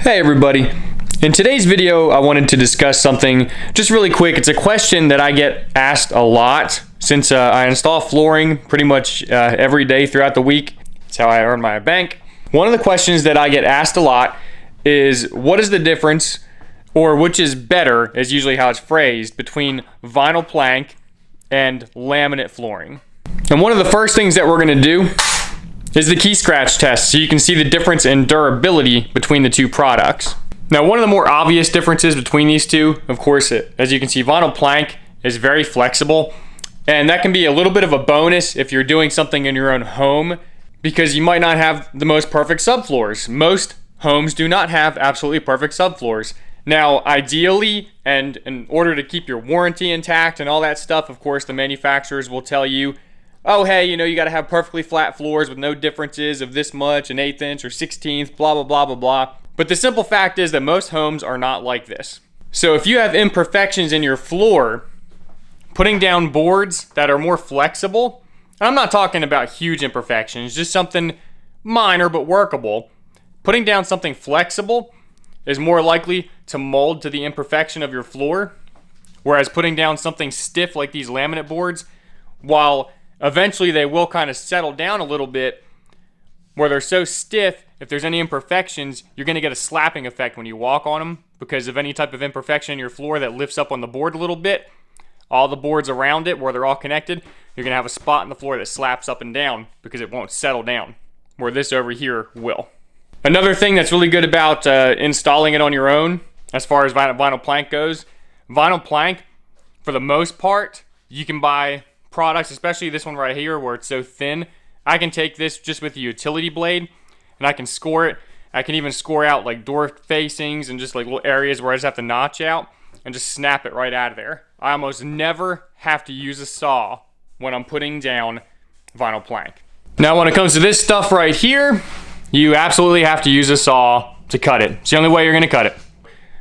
Hey everybody. In today's video, I wanted to discuss something just really quick. It's a question that I get asked a lot since I install flooring pretty much every day throughout the week. It's how I earn my bank. One of the questions that I get asked a lot is, what is the difference, or which is better, is usually how it's phrased, between vinyl plank and laminate flooring. And one of the first things that we're going to do is the key scratch test, so you can see the difference in durability between the two products. Now, one of the more obvious differences between these two, of course, as you can see, vinyl plank is very flexible, and that can be a little bit of a bonus if you're doing something in your own home, because you might not have the most perfect subfloors. Most homes do not have absolutely perfect subfloors. Now, ideally, and in order to keep your warranty intact and all that stuff, of course, the manufacturers will tell you, oh, hey, you got to have perfectly flat floors with no differences of this much, an 1/8 inch or 1/16, blah, blah, blah, blah, blah. But the simple fact is that most homes are not like this. So if you have imperfections in your floor, putting down boards that are more flexible, and I'm not talking about huge imperfections, just something minor but workable, putting down something flexible is more likely to mold to the imperfection of your floor, whereas putting down something stiff like these laminate boards, while eventually they will kind of settle down a little bit, where they're so stiff, if there's any imperfections, you're going to get a slapping effect when you walk on them because of any type of imperfection in your floor that lifts up on the board a little bit. All the boards around it, where they're all connected, you're going to have a spot in the floor that slaps up and down because it won't settle down, where this over here will. Another thing that's really good about installing it on your own, as far as vinyl plank goes, vinyl plank, for the most part, you can buy products, especially this one right here where it's so thin. I can take this just with a utility blade and I can score it. I can even score out like door facings and just like little areas where I just have to notch out and just snap it right out of there. I almost never have to use a saw when I'm putting down vinyl plank. Now when it comes to this stuff right here, you absolutely have to use a saw to cut it. It's the only way you're going to cut it.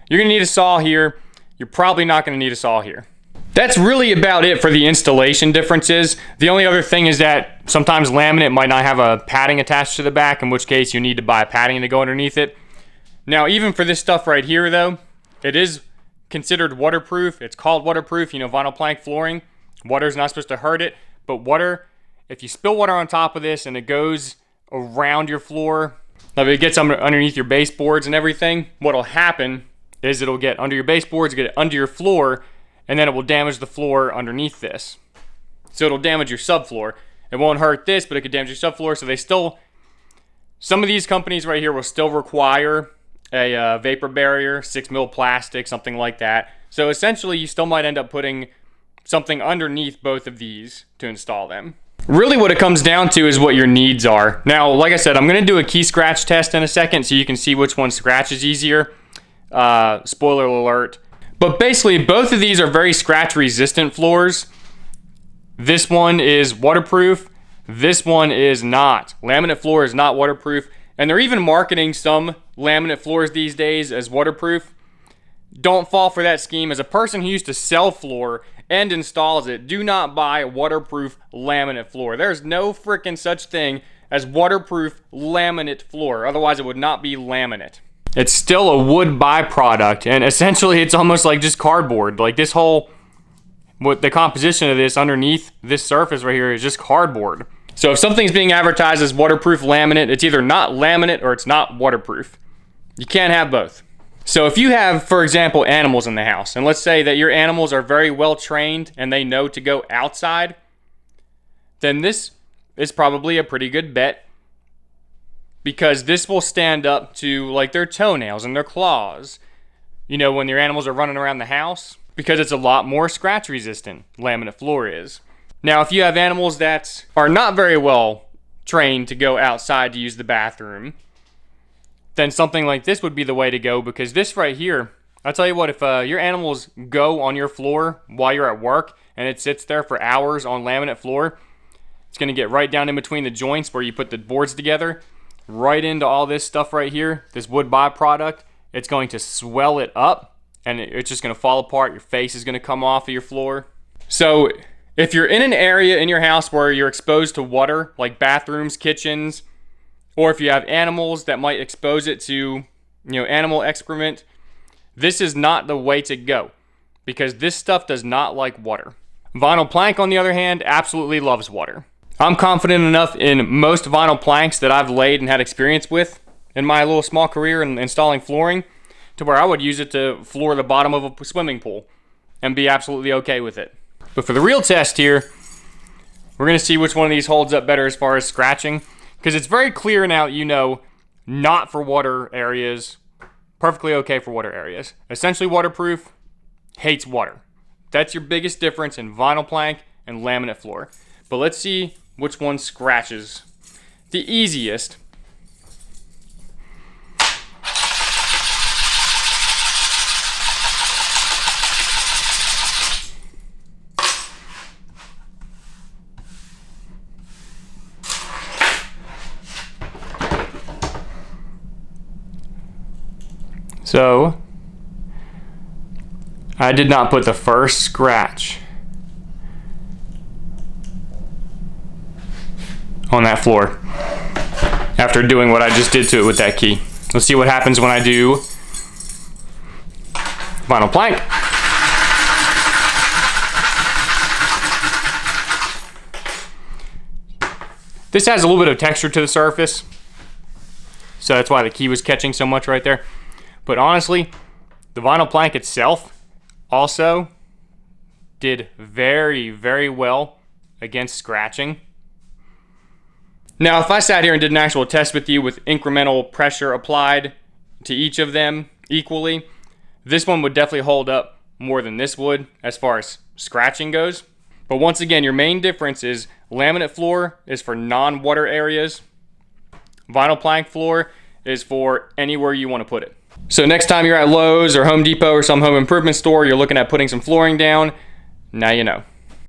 You're going to need a saw here. You're probably not going to need a saw here. That's really about it for the installation differences. The only other thing is that sometimes laminate might not have a padding attached to the back, in which case you need to buy padding to go underneath it. Now, even for this stuff right here, though, it is considered waterproof. It's called waterproof, vinyl plank flooring. Water's not supposed to hurt it, but water, if you spill water on top of this and it goes around your floor, if it gets underneath your baseboards and everything, what'll happen is it'll get under your baseboards, get under your floor, and then it will damage the floor underneath this. So it'll damage your subfloor. It won't hurt this, but it could damage your subfloor. So some of these companies right here will still require a vapor barrier, 6mm plastic, something like that. So essentially, you still might end up putting something underneath both of these to install them. Really what it comes down to is what your needs are. Now, like I said, I'm going to do a key scratch test in a second so you can see which one scratches easier. Spoiler alert. But basically, both of these are very scratch-resistant floors. This one is waterproof. This one is not. Laminate floor is not waterproof. And they're even marketing some laminate floors these days as waterproof. Don't fall for that scheme. As a person who used to sell floor and installs it, do not buy waterproof laminate floor. There's no freaking such thing as waterproof laminate floor. Otherwise, it would not be laminate. It's still a wood byproduct, and essentially it's almost like just cardboard. Like the composition of this underneath this surface right here is just cardboard. So if something's being advertised as waterproof laminate, it's either not laminate or it's not waterproof. You can't have both. So if you have, for example, animals in the house, and let's say that your animals are very well trained and they know to go outside, then this is probably a pretty good bet, because this will stand up to like their toenails and their claws, when your animals are running around the house, because it's a lot more scratch resistant, laminate floor is. Now, if you have animals that are not very well trained to go outside to use the bathroom, then something like this would be the way to go, because this right here, I'll tell you what, if your animals go on your floor while you're at work and it sits there for hours on laminate floor, it's going to get right down in between the joints where you put the boards together, right into all this stuff right here, this wood byproduct. It's going to swell it up and it's just going to fall apart. Your face is going to come off of your floor. So if you're in an area in your house where you're exposed to water, like bathrooms, kitchens, or if you have animals that might expose it to animal excrement, this is not the way to go because this stuff does not like water. Vinyl plank, on the other hand, absolutely loves water. I'm confident enough in most vinyl planks that I've laid and had experience with in my little small career in installing flooring to where I would use it to floor the bottom of a swimming pool and be absolutely okay with it. But for the real test here, we're going to see which one of these holds up better as far as scratching, because it's very clear now that not for water areas, perfectly okay for water areas. Essentially waterproof, hates water. That's your biggest difference in vinyl plank and laminate floor. But let's see which one scratches the easiest. So, I did not put the first scratch on that floor after doing what I just did to it with that key. Let's see what happens when I do vinyl plank. This has a little bit of texture to the surface, so that's why the key was catching so much right there. But honestly, the vinyl plank itself also did very, very well against scratching. Now, if I sat here and did an actual test with you with incremental pressure applied to each of them equally, this one would definitely hold up more than this would as far as scratching goes. But once again, your main difference is laminate floor is for non-water areas. Vinyl plank floor is for anywhere you want to put it. So next time you're at Lowe's or Home Depot or some home improvement store, you're looking at putting some flooring down, now you know.